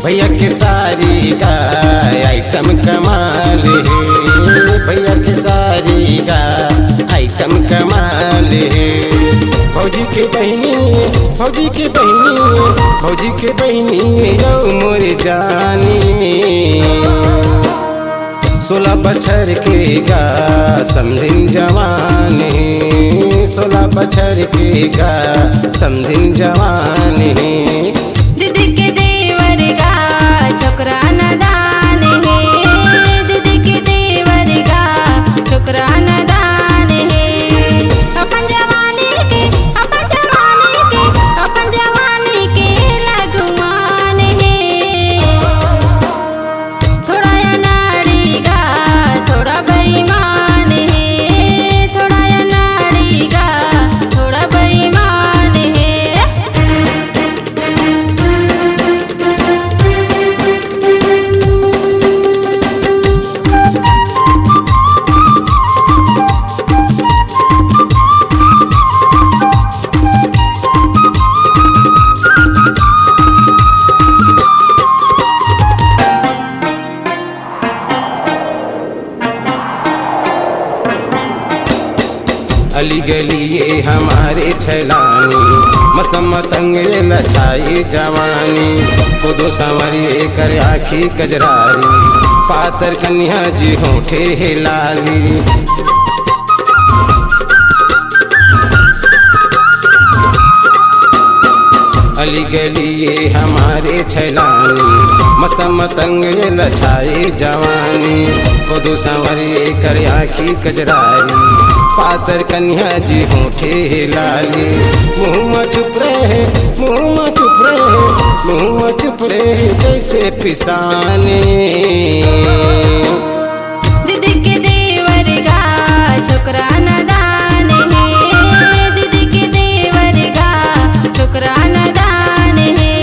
भैया के सारी का आइटम कमाल है, भैया के सारी का आइटम कमाल है। फौजी के बहनी, फौजी के बहनी, फौजी के बहनी यो मोर जानी। 16 बछर के गा समधिन जवान है, 16 बछर के गा समधिन जवान है। दीदी के देवर का छोकरा नादान है, दीदी के देवर का छोकरा नादान है। अपन जवानी के, अपन जवानी के, अपन जवानी के लगुमान है। थोड़ा अनाड़ी का थोड़ा बेईमान है, थोड़ा अनाड़ी का थोड़ा बेईमान है। अली गली ये हमारे छलानी, मस्त मतंग लछाई जवानी। खुदो संवरिए कर आखी कजरारी, पातर कन्या जी होठे हे लाली। अली गली ये हमारे छलानी, मस्त मतंग लछाई जवानी। खुदो संवरिए कर आखी कजरारी, पातर कन्या जी होठे लाली। मुँह में चुप रहे, मुँह में चुप रहे, मुँह में चुप रहे जैसे पिसाने। दीदी के देवर का छोकरा नादान है, दीदी के देवर का छोकरा नादान है।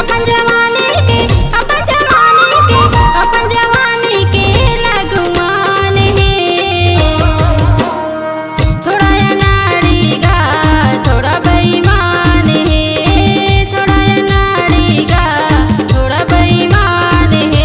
अपन जवानी के, अपन जवानी के, अपन जवानी के लगुमान है। थोड़ा अनाड़ी का थोड़ा बेईमान है, थोड़ा अनाड़ी का थोड़ा बेईमान है।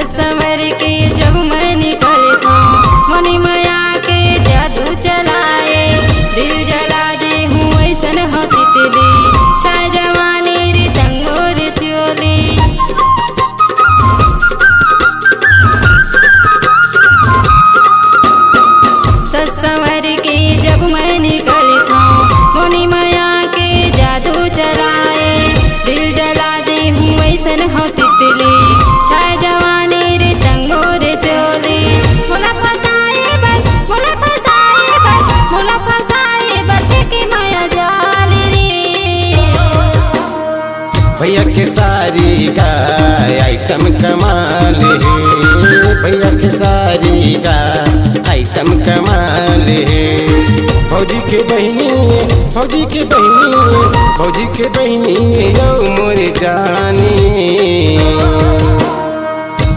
सवर के जब मैं निकलता मनी माया के जादू चलाए। दिल जला दे हूँ ऐसन हो तितली, छाय जवानी रे तंगोर चोली। सवर के जब मैं निकलता मनी माया के जादू चलाए। दिल जला दे हूँ ऐसन हो तितली, छाय जवानी रे तंगोर चोली। मोला फसाए बर, मोला फसाए बर, मोला फसाए बर के माया जाल रे। भैया के सारी का आइटम कमाल है, भैया के सारी का आइटम कमाल है। फौजी के बहनी, फौजी के बहनी, फौजी के बहनी यो मोर जानी।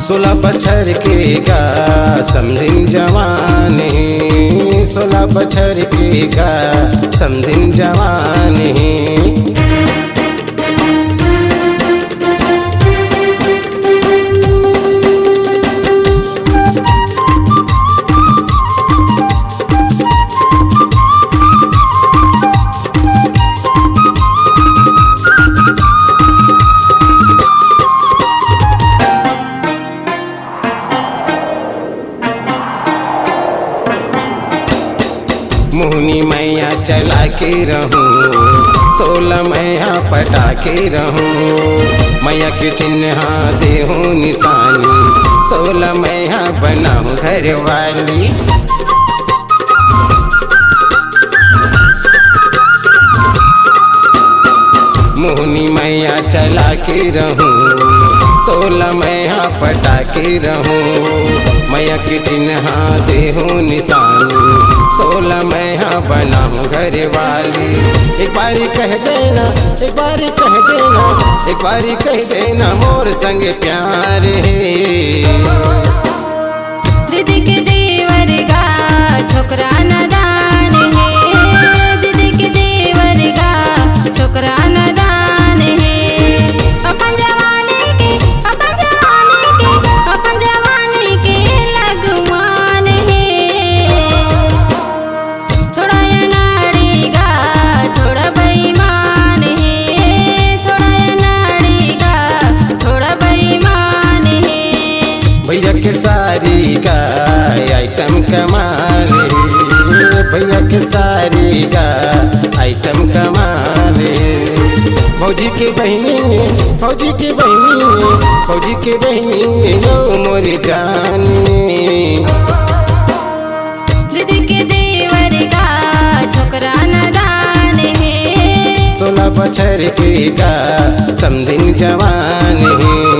16 बछर के गा समधिन जवान है, 16 बछर के गा समधिन जवान है। मोहनी मैया चला के रहूं, तोला मैया पटा के रहूं। मैया के चिन्ह देहूं निशानी, तोला मैया बनाऊं घर वाली। मोहनी मैया चला के रहूं, तोला मैया पटा के रहूं। मैया के चिन्ह देहूँ निशानी, तोला मैं हाँ बनाऊँ घर वाली। एक बारी कह देना, एक बारी कह देना, एक बारी कह देना मोर संग प्यार है। दीदी के देवर का छोकरा नादान है, दीदी के देवर का छोकरा नादान है। अपन जवानी के, अपन जवानी के, अपन जवानी के लगमान है। थोड़ा अनाड़ी का थोड़ा बेईमान है, थोड़ा अनाड़ी का थोड़ा बेईमान है। भैया के सारी का आइटम कमाल है, भैया के सारी का आइटम कमाल है। फौजी के बहनी, फौजी के बहनी, फौजी के बहनी यो मोरी जानी। दीदी के देवर का छोकरा नादान है, 16 बछर के का समधिन जवान है।